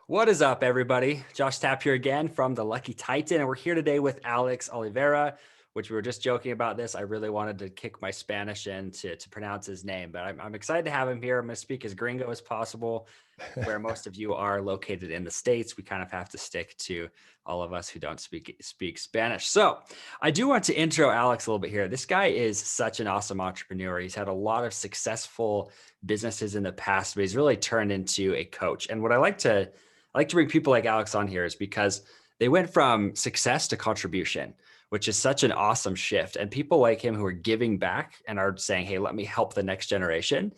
What is up, everybody? Josh Tapp here again from the Lucky Titan, and we're here today with Alex Oliveira, which we were just joking about this. I really wanted to kick my Spanish in to pronounce his name, but I'm excited to have him here. I'm going to speak as gringo as possible. Where most of you are located in the States, we kind of have to stick to all of us who don't speak Spanish. So I do want to intro Alex a little bit here. This guy is such an awesome entrepreneur. He's had a lot of successful businesses in the past, but he's really turned into a coach. And what I like to bring people like Alex on here is because they went from success to contribution, which is such an awesome shift. And people like him who are giving back and are saying, hey, let me help the next generation.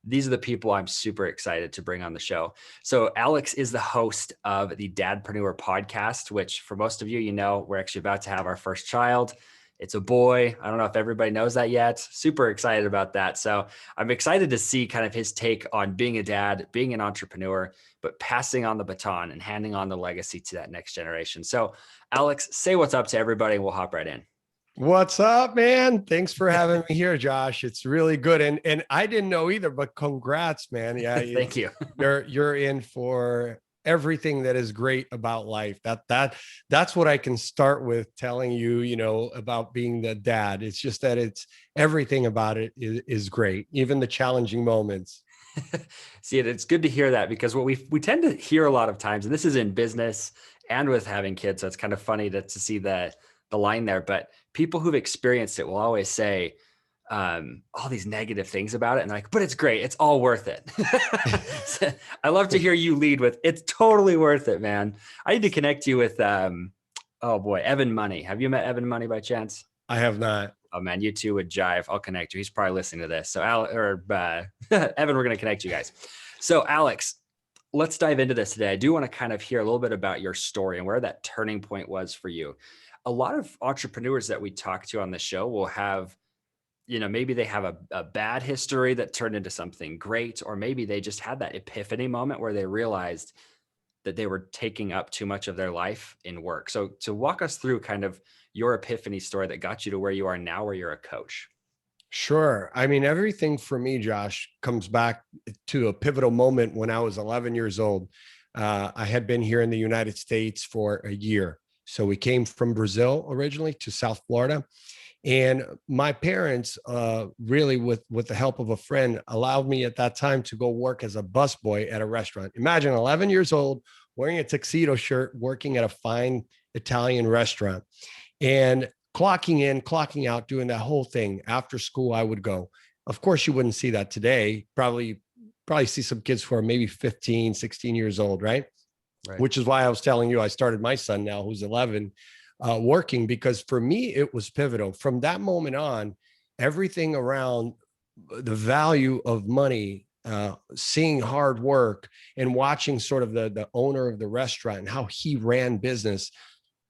These are the people I'm super excited to bring on the show. So Alex is the host of the Dadpreneur podcast, which for most of you, you know, we're actually about to have our first child. It's a boy. I don't know if everybody knows that yet. Super excited about that. So I'm excited to see kind of his take on being a dad, being an entrepreneur, but passing on the baton and handing on the legacy to that next generation. So Alex, say what's up to everybody and we'll hop right in. What's up, man? Thanks for having me here, Josh. It's really good. And I didn't know either, but congrats, man. Yeah. Thank you. You're in for everything that is great about life. That's what I can start with telling you, about being the dad. It's just that it's everything about it is great, even the challenging moments. See, it's good to hear that because what we tend to hear a lot of times, and this is in business and with having kids, so it's kind of funny to see the line there, but people who've experienced it will always say all these negative things about it. And like, but it's great. It's all worth it. So I love to hear you lead with, it's totally worth it, man. I need to connect you with, oh boy, Evan Money. Have you met Evan Money by chance? I have not. Oh man, you two would jive. I'll connect you. He's probably listening to this. So Evan, we're going to connect you guys. So Alex, let's dive into this today. I do want to kind of hear a little bit about your story and where that turning point was for you. A lot of entrepreneurs that we talk to on the show will have, maybe they have a bad history that turned into something great, or maybe they just had that epiphany moment where they realized that they were taking up too much of their life in work. So to walk us through kind of your epiphany story that got you to where you are now, where you're a coach. Sure. I mean, everything for me, Josh, comes back to a pivotal moment when I was 11 years old. I had been here in the United States for a year. So we came from Brazil originally to South Florida. And my parents really, with the help of a friend, allowed me at that time to go work as a busboy at a restaurant. Imagine 11 years old, wearing a tuxedo shirt, working at a fine Italian restaurant and clocking in, clocking out, doing that whole thing. After school, I would go. Of course, you wouldn't see that today. Probably see some kids who are maybe 15, 16 years old, right? Right. Which is why I was telling you, I started my son now, who's 11, working, because for me, it was pivotal. From that moment on, everything around the value of money, seeing hard work and watching sort of the owner of the restaurant and how he ran business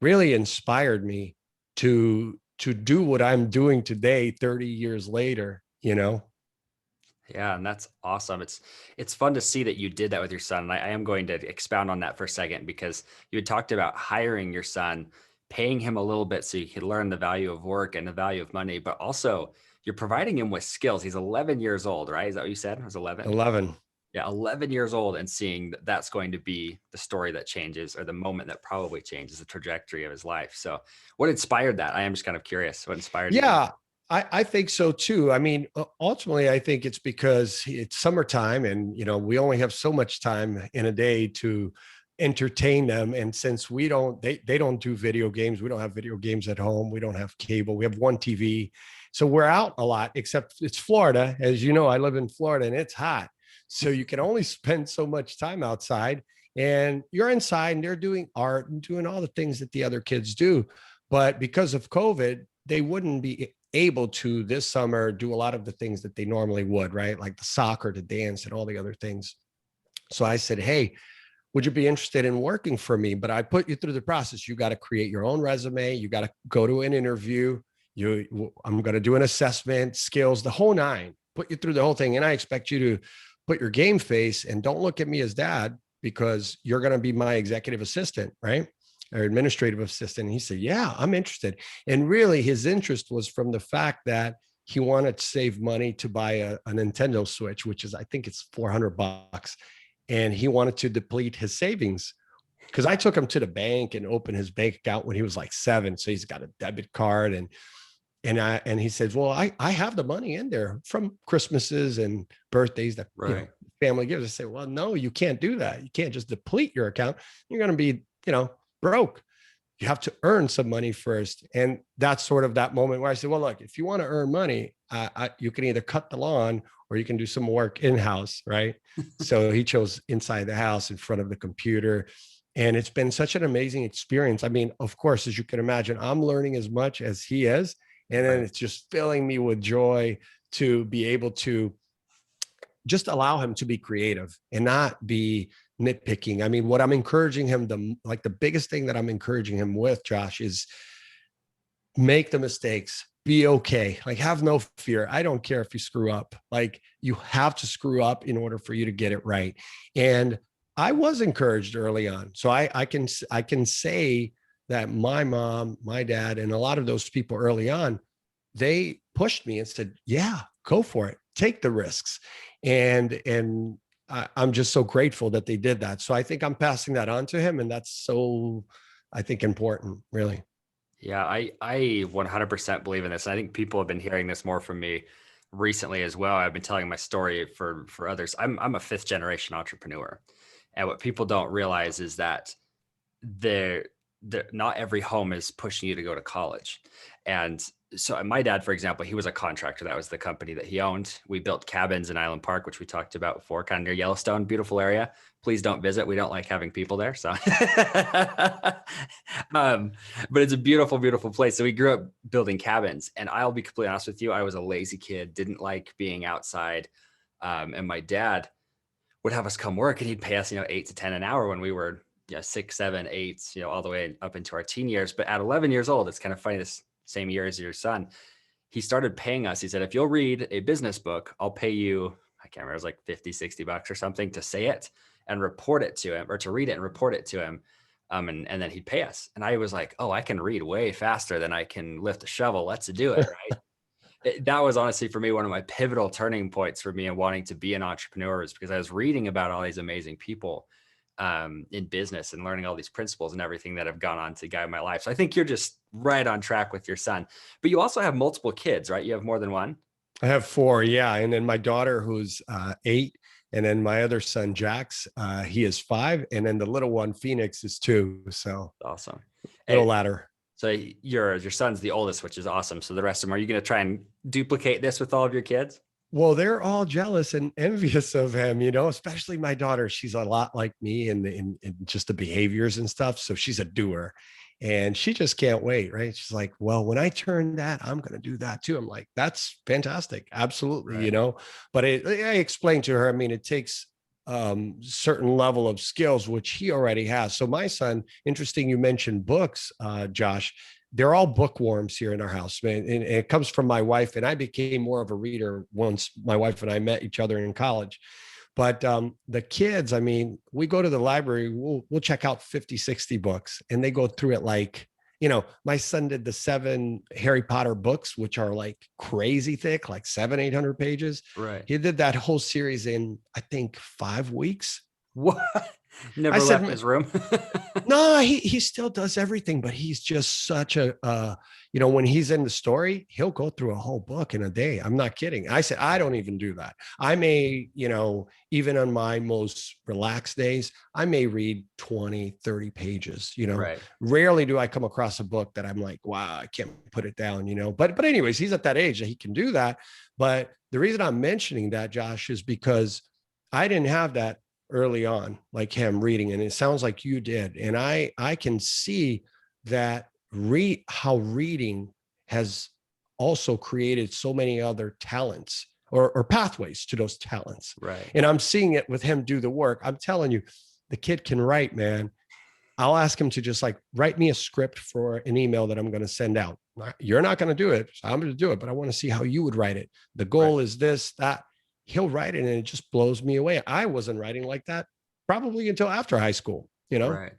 really inspired me to do what I'm doing today, 30 years later, Yeah, and that's awesome. It's fun to see that you did that with your son. And I am going to expound on that for a second because you had talked about hiring your son, paying him a little bit so you could learn the value of work and the value of money, but also you're providing him with skills. He's 11 years old, right? Is that what you said? It was 11? 11. Yeah, 11 years old, and seeing that's going to be the story that changes, or the moment that probably changes the trajectory of his life. So what inspired that? I am just kind of curious. What inspired you? Yeah. I think so too. I mean, ultimately, I think it's because it's summertime and, we only have so much time in a day to entertain them. And since they don't do video games, we don't have video games at home. We don't have cable. We have one TV. So we're out a lot, except it's Florida. As you know, I live in Florida and it's hot. So you can only spend so much time outside, and you're inside and they're doing art and doing all the things that the other kids do. But because of COVID, they wouldn't be able to this summer do a lot of the things that they normally would, right? Like the soccer, the dance, and all the other things. So I said, hey, would you be interested in working for me? But I put you through the process. You got to create your own resume. You got to go to an interview. I'm going to do an assessment, skills, the whole nine, put you through the whole thing. And I expect you to put your game face and don't look at me as dad, because you're going to be my executive assistant, right? Or administrative assistant. And he said, yeah, I'm interested. And really his interest was from the fact that he wanted to save money to buy a Nintendo Switch, which is, I think it's $400. and he wanted to deplete his savings because I took him to the bank and opened his bank account when he was like 7. So he's got a debit card, and he says, well, I have the money in there from Christmases and birthdays that Right. family gives. I say, well, no, you can't do that. You can't just deplete your account. You're going to be, broke. You have to earn some money first. And that's sort of that moment where I said, well, look, if you want to earn money, you can either cut the lawn or you can do some work in-house, right? So he chose inside the house in front of the computer. And it's been such an amazing experience. I mean, of course, as you can imagine, I'm learning as much as he is. And then Right. it's just filling me with joy to be able to just allow him to be creative and not be nitpicking. I mean, what I'm encouraging him, the biggest thing that I'm encouraging him with, Josh, is make the mistakes, be okay. Like, have no fear. I don't care if you screw up. Like, you have to screw up in order for you to get it right. And I was encouraged early on. So I can say that my mom, my dad, and a lot of those people early on, they pushed me and said, yeah, go for it. Take the risks. And I'm just so grateful that they did that. So I think I'm passing that on to him. And that's so, I think, important, really. Yeah, I 100% believe in this. I think people have been hearing this more from me recently as well. I've been telling my story for others. I'm a fifth generation entrepreneur. And what people don't realize is that they're not every home is pushing you to go to college. And so my dad, for example, he was a contractor. That was the company that he owned. We built cabins in Island Park, which we talked about before, kind of near Yellowstone. Beautiful area. Please don't visit. We don't like having people there. So, but it's a beautiful, beautiful place. So we grew up building cabins, and I'll be completely honest with you. I was a lazy kid, didn't like being outside. And my dad would have us come work, and he'd pay us, 8 to 10 an hour when we were, 6, 7, 8, all the way up into our teen years. But at 11 years old, it's kind of funny, this same year as your son, he started paying us. He said, if you'll read a business book, I'll pay you, I can't remember, it was like 50, $60 or something to say it and report it to him, or to read it and report it to him. And then he'd pay us. And I was like, oh, I can read way faster than I can lift a shovel. Let's do it. Right. That was honestly for me one of my pivotal turning points for me and wanting to be an entrepreneur, is because I was reading about all these amazing people in business and learning all these principles and everything that have gone on to guide my life. So I think you're just right on track with your son. But you also have multiple kids, right? You have more than one? I have 4. Yeah. And then my daughter, who's 8. And then my other son, Jax, he is 5. And then the little one, Phoenix, is 2. So Awesome. little And ladder. so your son's the oldest, which is awesome. So the rest of them, are you going to try and duplicate this with all of your kids? Well, they're all jealous and envious of him, especially my daughter. She's a lot like me in just the behaviors and stuff. So she's a doer, and she just can't wait, right? She's like, well, when I turn that, I'm going to do that too. I'm like, that's fantastic. Absolutely. Right. But I explained to her, I mean, it takes certain level of skills, which he already has. So my son, interesting, you mentioned books, Josh. They're all bookworms here in our house, man. And it comes from my wife. And I became more of a reader once my wife and I met each other in college. But the kids, I mean, we go to the library, we'll check out 50, 60 books, and they go through it like, my son did the 7 Harry Potter books, which are like crazy thick, like 700-800 pages. Right. He did that whole series in, I think, 5 weeks. What? I Never said, left his room. no, he still does everything, but he's just such a, when he's in the story, he'll go through a whole book in a day. I'm not kidding. I said, I don't even do that. I may, even on my most relaxed days, I may read 20, 30 pages, Right. Rarely do I come across a book that I'm like, wow, I can't put it down, but anyways, he's at that age that he can do that. But the reason I'm mentioning that, Josh, is because I didn't have that early on, like him reading. And it sounds like you did. And I can see that how reading has also created so many other talents or pathways to those talents. Right. And I'm seeing it with him do the work. I'm telling you, the kid can write, man. I'll ask him to just like write me a script for an email that I'm going to send out. You're not going to do it. So I'm going to do it, but I want to see how you would write it. The goal is this, that. He'll write it, and it just blows me away. I wasn't writing like that probably until after high school, Right.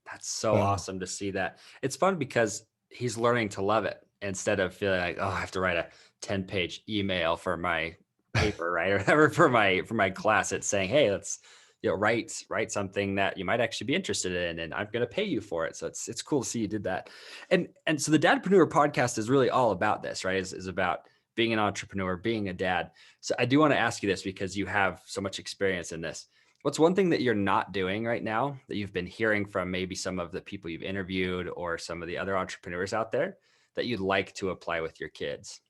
That's so awesome to see that. It's fun because he's learning to love it instead of feeling like, oh, I have to write a 10-page email for my paper, right? Or whatever for my class. It's saying, hey, let's write something that you might actually be interested in, and I'm going to pay you for it. So it's cool to see you did that. And so the Dadpreneur podcast is really all about this, right? Is about being an entrepreneur, being a dad. So I do want to ask you this because you have so much experience in this. What's one thing that you're not doing right now that you've been hearing from maybe some of the people you've interviewed or some of the other entrepreneurs out there that you'd like to apply with your kids?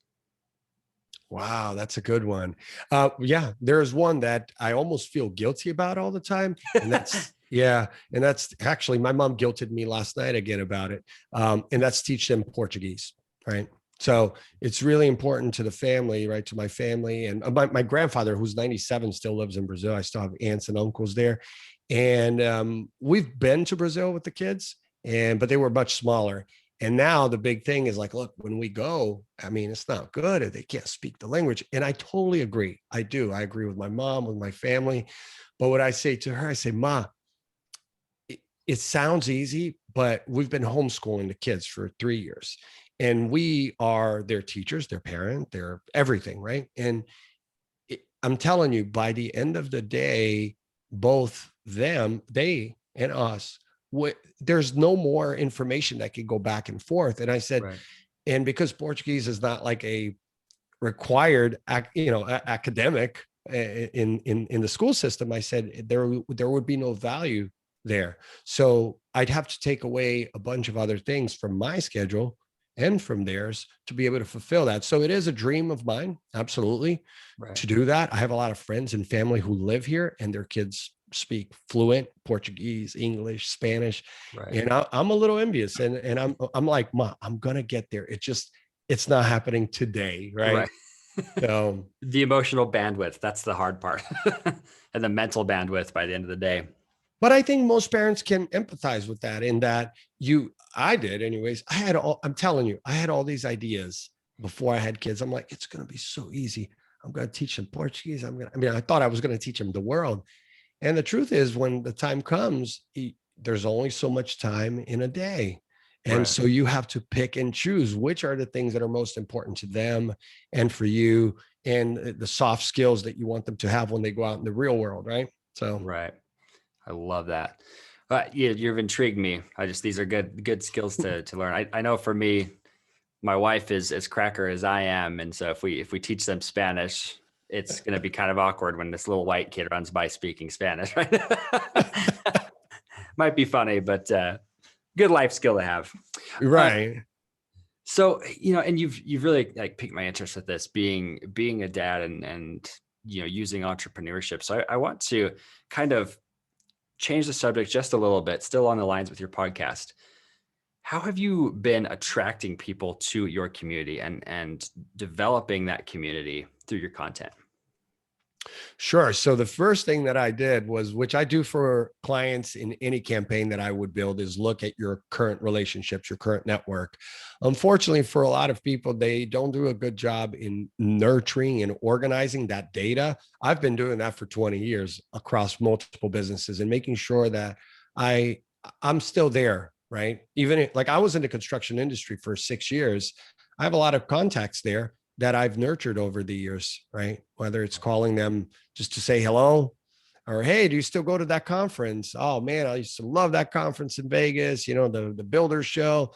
Wow, that's a good one. Yeah, there's one that I almost feel guilty about all the time, and that's yeah, and that's actually my mom guilted me last night again about it. And that's teach them Portuguese, right? So it's really important to the family, right? To my family and my grandfather, who's 97, still lives in Brazil. I still have aunts and uncles there, and we've been to Brazil with the kids, but they were much smaller. And now the big thing is like, look, when we go, I mean, it's not good if they can't speak the language. And I totally agree. I do. I agree with my mom, with my family. But what I say to her, I say, Ma, it sounds easy, but we've been homeschooling the kids for 3 years. And we are their teachers, their parent, their everything, right? And I'm telling you, by the end of the day, both them, they and us, there's no more information that can go back and forth. And I said, Right. and because Portuguese is not like a required, academic in the school system, I said there would be no value there. So I'd have to take away a bunch of other things from my schedule and from theirs to be able to fulfill that. So it is a dream of mine, absolutely, Right. to do that. I have a lot of friends and family who live here, and their kids speak fluent Portuguese, English, Spanish, Right. and I'm a little envious. And I'm like, Ma, I'm gonna get there. It's not happening today, right? Right. So, The emotional bandwidth, that's the hard part. And the mental bandwidth by the end of the day. but I think most parents can empathize with that. In that I did anyways. I'm telling you, I had all these ideas before I had kids. I'm like, it's gonna be so easy. I'm gonna teach them Portuguese. I thought I was gonna teach them the world. And the truth is, when the time comes, there's only so much time in a day. And Right. so you have to pick and choose which are the things that are most important to them and for you, and the soft skills that you want them to have when they go out in the real world. Right. So, Right. I love that. You've intrigued me. These are good skills to learn. I know for me, my wife is as cracker as I am. And so if we teach them Spanish, it's going to be kind of awkward when this little white kid runs by speaking Spanish, right? Might be funny, but good life skill to have. Uh, right. so, and you've really like piqued my interest with this being a dad and using entrepreneurship. So I want to kind of change the subject just a little bit, still on the lines with your podcast. How have you been attracting people to your community and developing that community through your content? Sure. So the first thing that I did was, which I do for clients in any campaign that I would build, is look at your current relationships, your current network. Unfortunately, for a lot of people, they don't do a good job in nurturing and organizing that data. I've been doing that for 20 years across multiple businesses and making sure that I'm still there, right? Like I was in the construction industry for 6 years. I have a lot of contacts there that I've nurtured over the years, right? Whether it's calling them just to say hello, or, hey, do you still go to that conference? Oh man, I used to love that conference in Vegas, the builder show.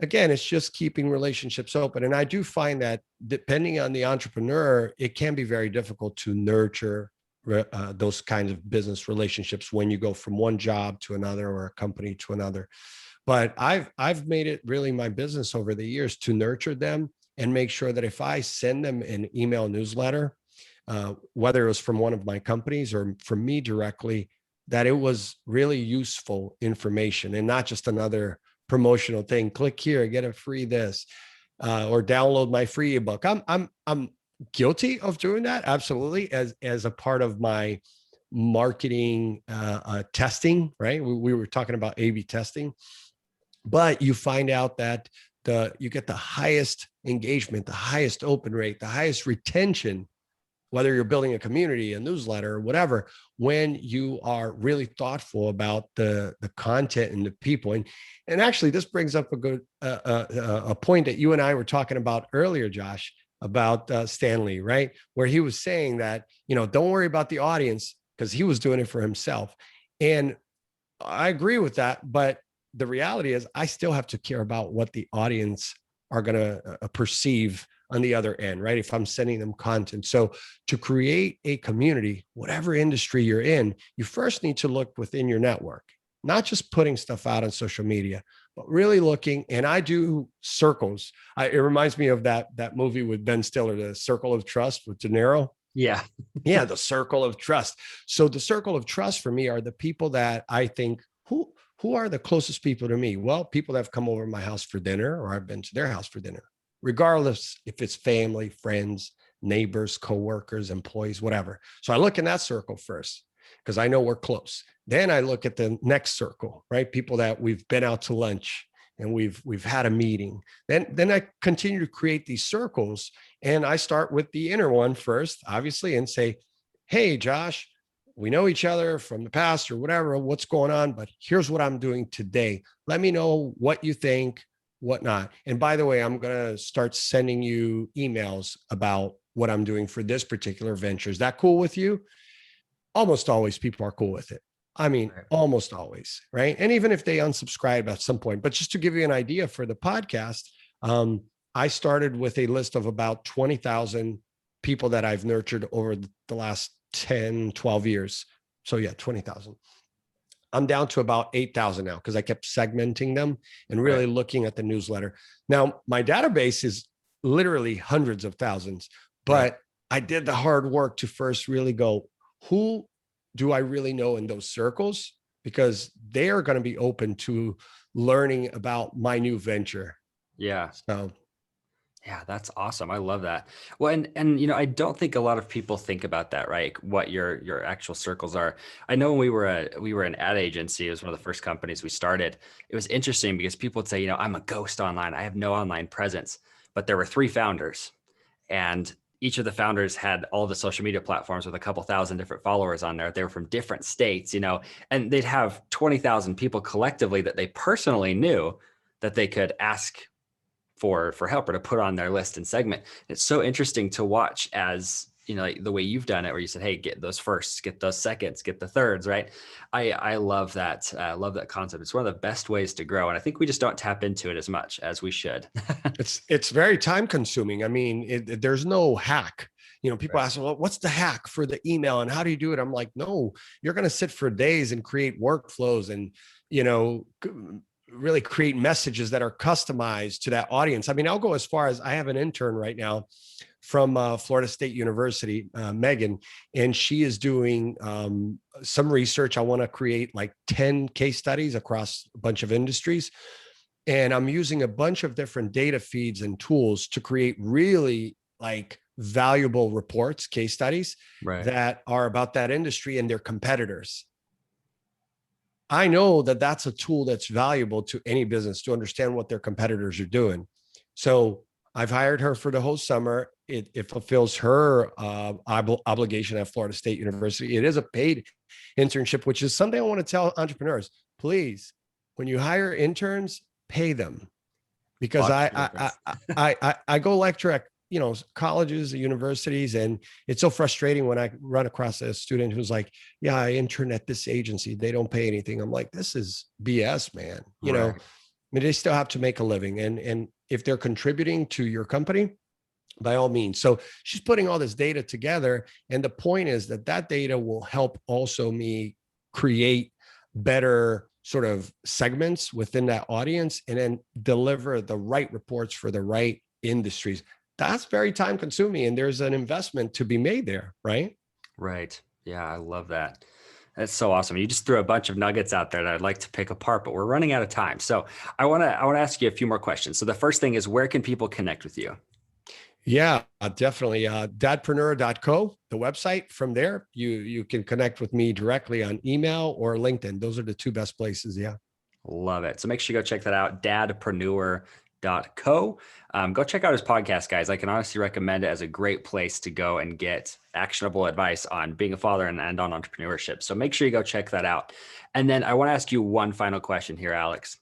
Again, it's just keeping relationships open. And I do find that depending on the entrepreneur, it can be very difficult to nurture those kinds of business relationships when you go from one job to another or a company to another. But I've made it really my business over the years to nurture them and make sure that if I send them an email newsletter, whether it was from one of my companies or from me directly, that it was really useful information and not just another promotional thing. Click here, get a free this, or download my free ebook. I'm guilty of doing that, absolutely, as a part of my marketing testing. Right, we were talking about A/B testing, but you find out that you get the highest engagement, the highest open rate, the highest retention, whether you're building a community, a newsletter, or whatever, when you are really thoughtful about the content and the people. And actually, this brings up a good a point that you and I were talking about earlier, Josh, about Stanley, right? Where he was saying that, don't worry about the audience, because he was doing it for himself. And I agree with that. But the reality is I still have to care about what the audience are going to perceive on the other end, right? If I'm sending them content. So to create a community, whatever industry you're in, you first need to look within your network, not just putting stuff out on social media, but really looking. And I do circles. It reminds me of that movie with Ben Stiller, The Circle of Trust with De Niro. Yeah. Yeah, the circle of trust. So the circle of trust for me are the people that I think who are the closest people to me? Well, people that have come over to my house for dinner, or I've been to their house for dinner, regardless if it's family, friends, neighbors, coworkers, employees, whatever. So I look in that circle first because I know we're close. Then I look at the next circle, right? People that we've been out to lunch and we've had a meeting. Then I continue to create these circles, and I start with the inner one first, obviously, and say, "Hey, Josh, we know each other from the past or whatever, what's going on, but here's what I'm doing today. Let me know what you think, whatnot. And by the way, I'm going to start sending you emails about what I'm doing for this particular venture. Is that cool with you?" Almost always people are cool with it. I mean, Right. almost always, right? And even if they unsubscribe at some point, but just to give you an idea for the podcast, I started with a list of about 20,000 people that I've nurtured over the last 10, 12 years. So yeah, 20,000. I'm down to about 8,000 now because I kept segmenting them and really Right. looking at the newsletter. Now, my database is literally hundreds of thousands, Right. but I did the hard work to first really go, who do I really know in those circles? Because they are going to be open to learning about my new venture. Yeah. So, Yeah, that's awesome. I love that. Well, and I don't think a lot of people think about that, right? What your actual circles are. I know when we were an ad agency, it was one of the first companies we started. It was interesting because people would say, I'm a ghost online. I have no online presence. But there were three founders, and each of the founders had all the social media platforms with a couple thousand different followers on there. They were from different states, and they'd have 20,000 people collectively that they personally knew that they could ask for help or to put on their list and segment. It's so interesting to watch as like the way you've done it, where you said, hey, get those firsts, get those seconds, get the thirds, right? I love that. I love that concept. It's one of the best ways to grow. And I think we just don't tap into it as much as we should. it's very time consuming. I mean, there's no hack. People Right. ask, well, what's the hack for the email and how do you do it? I'm like, no, you're going to sit for days and create workflows and, you know, really create messages that are customized to that audience. I mean, I'll go as far as I have an intern right now from Florida State University, Megan, and she is doing some research. I want to create like 10 case studies across a bunch of industries. And I'm using a bunch of different data feeds and tools to create really like valuable reports, case studies Right. that are about that industry and their competitors. I know that that's a tool that's valuable to any business to understand what their competitors are doing. So I've hired her for the whole summer. It fulfills her obligation at Florida State University. It is a paid internship, which is something I want to tell entrepreneurs. Please, when you hire interns, pay them, because Watch I the difference. I go lecture at colleges, universities, and it's so frustrating when I run across a student who's like, "Yeah, I intern at this agency. They don't pay anything." I'm like, "This is BS, man." Right. I mean, they still have to make a living, and if they're contributing to your company, by all means. So she's putting all this data together, and the point is that that data will help also me create better sort of segments within that audience and then deliver the right reports for the right industries. That's very time consuming, and there's an investment to be made there, right? Right. Yeah, I love that. That's so awesome. You just threw a bunch of nuggets out there that I'd like to pick apart, but we're running out of time. So I want to ask you a few more questions. So the first thing is, where can people connect with you? Yeah, definitely. Dadpreneur.co, the website. From there, you can connect with me directly on email or LinkedIn. Those are the two best places. Yeah. Love it. So make sure you go check that out, dadpreneur.co. Go check out his podcast, guys. I can honestly recommend it as a great place to go and get actionable advice on being a father and on entrepreneurship. So make sure you go check that out. And then I want to ask you one final question here, Alex.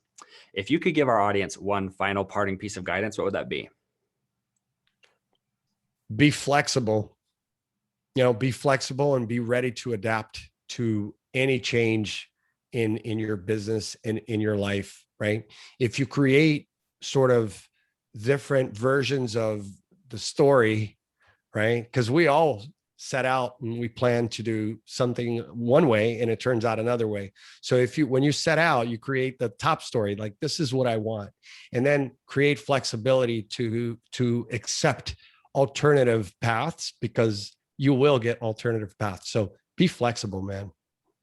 If you could give our audience one final parting piece of guidance, what would that be? Be flexible. be flexible and be ready to adapt to any change in your business and in your life, right? If you create sort of different versions of the story, right? Because we all set out and we plan to do something one way and it turns out another way. So when you set out, you create the top story, like this is what I want, and then create flexibility to accept alternative paths, because you will get alternative paths. So be flexible, man.